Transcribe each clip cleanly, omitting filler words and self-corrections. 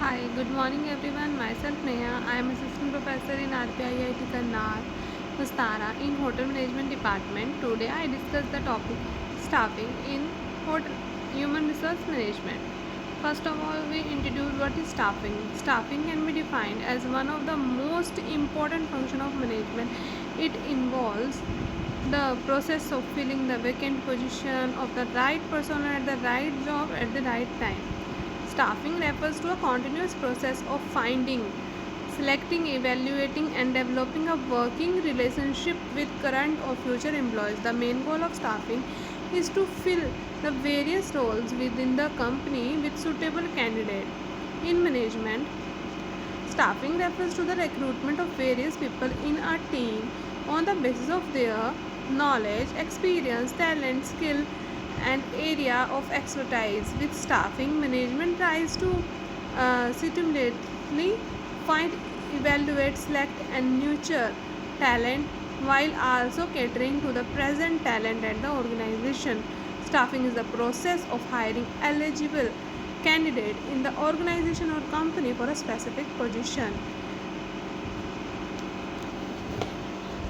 Hi, good morning everyone. Myself Neha. I am assistant professor in RPIIT Karnal, Mastara in Hotel Management Department. Today I discuss the topic staffing in hotel human resource management. First of all, we introduce what is staffing. Staffing can be defined as one of the most important function of management. It involves the process of filling the vacant position of the right person at the right job at the right time. Staffing refers to a continuous process of finding, selecting, evaluating, and developing a working relationship with current or future employees. The main goal of staffing is to fill the various roles within the company with suitable candidates. In management, staffing refers to the recruitment of various people in a team on the basis of their knowledge, experience, talent, skill, and area of expertise. With staffing, management tries to systematically find, evaluate, select, and nurture talent while also catering to the present talent at the organization. Staffing is the process of hiring eligible candidate in the organization or company for a specific position.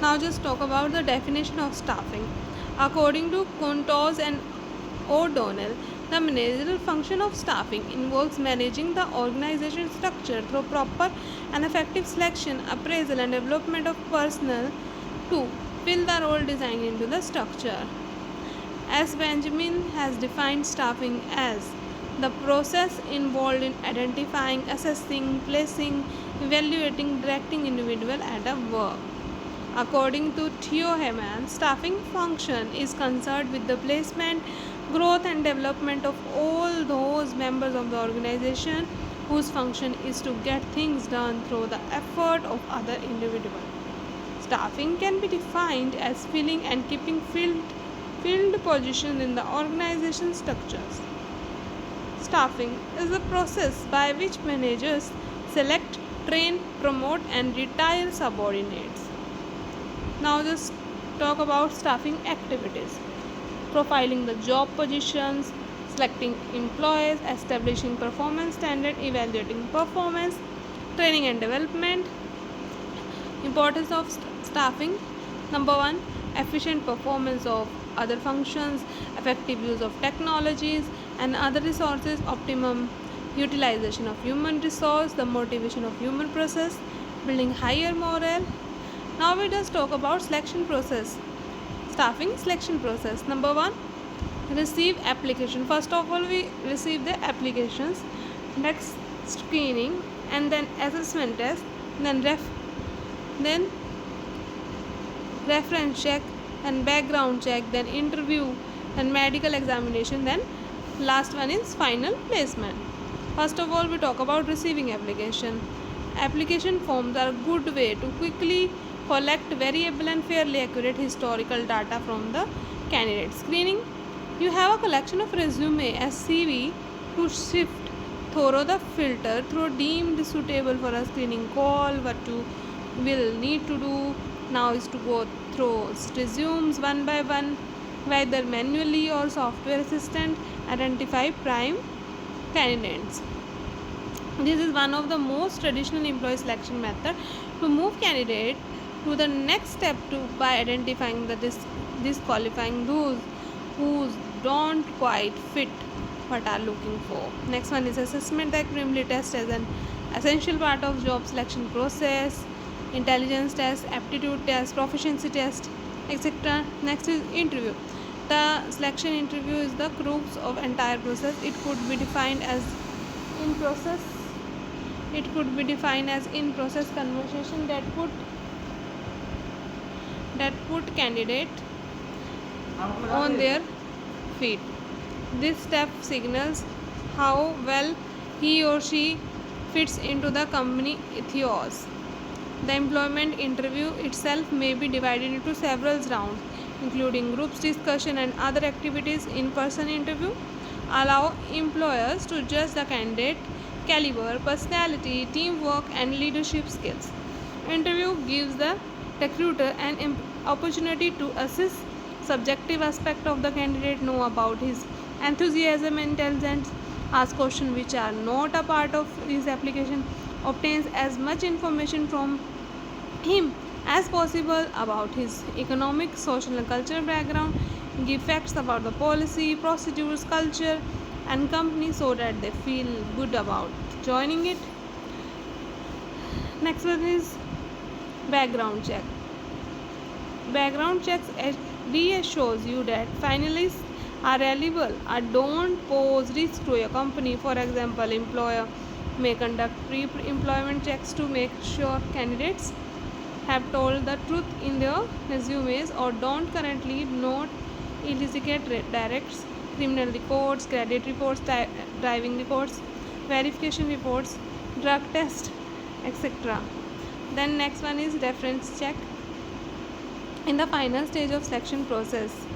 Now just talk about the definition of staffing. According to Contos and O'Donnell, the managerial function of staffing involves managing the organization structure through proper and effective selection, appraisal, and development of personnel to fill the role designed into the structure. As Benjamin has defined staffing as the process involved in identifying, assessing, placing, evaluating, directing individual at a work. According to Theo Heyman, staffing function is concerned with the placement, growth, and development of all those members of the organization whose function is to get things done through the effort of other individuals. Staffing can be defined as filling and keeping filled positions in the organization structures. Staffing is the process by which managers select, train, promote, and retire subordinates. Now just talk about staffing activities. Profiling the job positions, selecting employees, establishing performance standard, evaluating performance, training and development. Importance of staffing. Number 1, efficient performance of other functions, effective use of technologies and other resources, optimum utilization of human resource, the motivation of human process, building higher morale. Now we just talk about selection process. Staffing selection process. Number 1, receive application. First of all, we receive the applications, next screening, and then assessment test, then then reference check, and background check, then interview, then medical examination, then last one is final placement. First of all, we talk about receiving application. Application forms are a good way to quickly collect variable and fairly accurate historical data from the candidate. Screening, you have a collection of resume as CV to sift through the filter through deemed suitable for a screening call. What you will need to do now is to go through resumes one by one, whether manually or software assistant, identify prime candidates. This is one of the most traditional employee selection method to move candidate to the next step by identifying the disqualifying those who don't quite fit what are looking for. Next one is assessment. The accuracy test as an essential part of job selection process. Intelligence test, aptitude test, proficiency test, etc. Next is interview. The selection interview is the crux of entire process. It could be defined as in process. It could be defined as in process conversation that put candidate on their feet. This step signals how well he or she fits into the company ethos. The employment interview itself may be divided into several rounds, including groups discussion and other activities. In-person interview allow employers to judge the candidate caliber, personality, teamwork, and leadership skills. Interview gives the recruiter an opportunity to assess subjective aspect of the candidate, know about his enthusiasm, intelligence, ask questions which are not a part of his application, obtains as much information from him as possible about his economic, social, and cultural background, give facts about the policy, procedures, culture, and company so that they feel good about joining it. Next one is background check. Background checks reassures you that finalists are reliable or don't pose risk to your company. For example, employer may conduct pre-employment checks to make sure candidates have told the truth in their resumes or don't currently not illicit directs, criminal records, credit reports, driving reports, verification reports, drug test, etc. Then next one is reference check. In the final stage of selection process,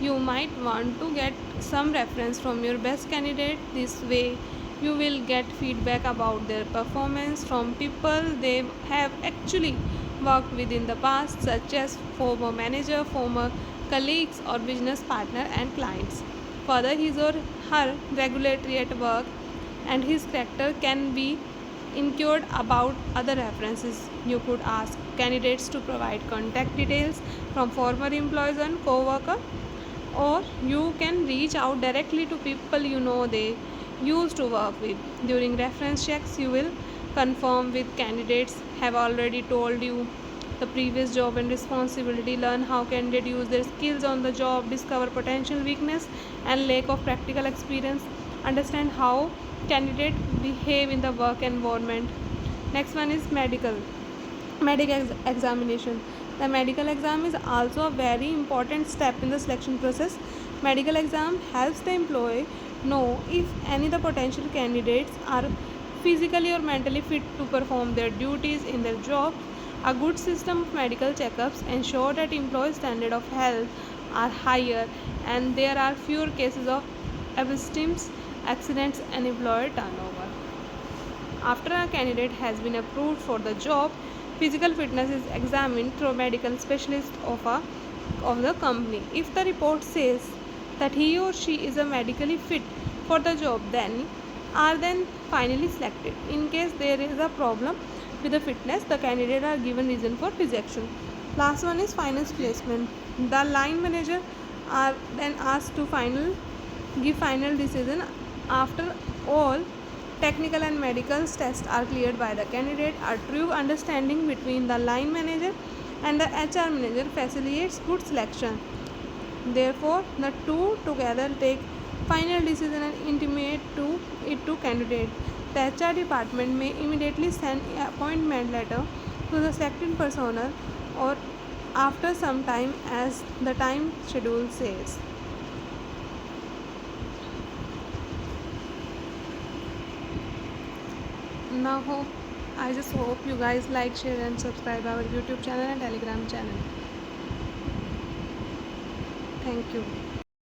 you might want to get some reference from your best candidate. This way, you will get feedback about their performance from people they have actually worked with in the past, such as former manager, former colleagues, or business partner and clients. Further, his or her regularity at work and his character can be inquired about other references. You could ask candidates to provide contact details from former employees and co-worker, or you can reach out directly to people you know they used to work with. During reference checks, you will confirm with candidates have already told you the previous job and responsibility, learn how candidates use their skills on the job, discover potential weakness and lack of practical experience, understand how candidates behave in the work environment. Next one is medical examination. The medical exam is also a very important step in the selection process. Medical exam helps the employee know if any of the potential candidates are physically or mentally fit to perform their duties in their job. A good system of medical checkups ensure that employees' standard of health are higher and there are fewer cases of absenteeism, accidents, and employer turnover. After a candidate has been approved for the job, physical fitness is examined through a medical specialist of the company. If the report says that he or she is a medically fit for the job, then are then finally selected. In case there is a problem with the fitness, the candidate are given reason for rejection. Last one is finance placement. The line manager are then asked to give final decision after all technical and medical tests are cleared by the candidate. A true understanding between the line manager and the HR manager facilitates good selection. Therefore, the two together take final decision and intimate to candidate. The HR department may immediately send an appointment letter to the selected personnel or after some time as the time schedule says. Now I just hope you guys like, share and subscribe our YouTube channel and Telegram channel. Thank you.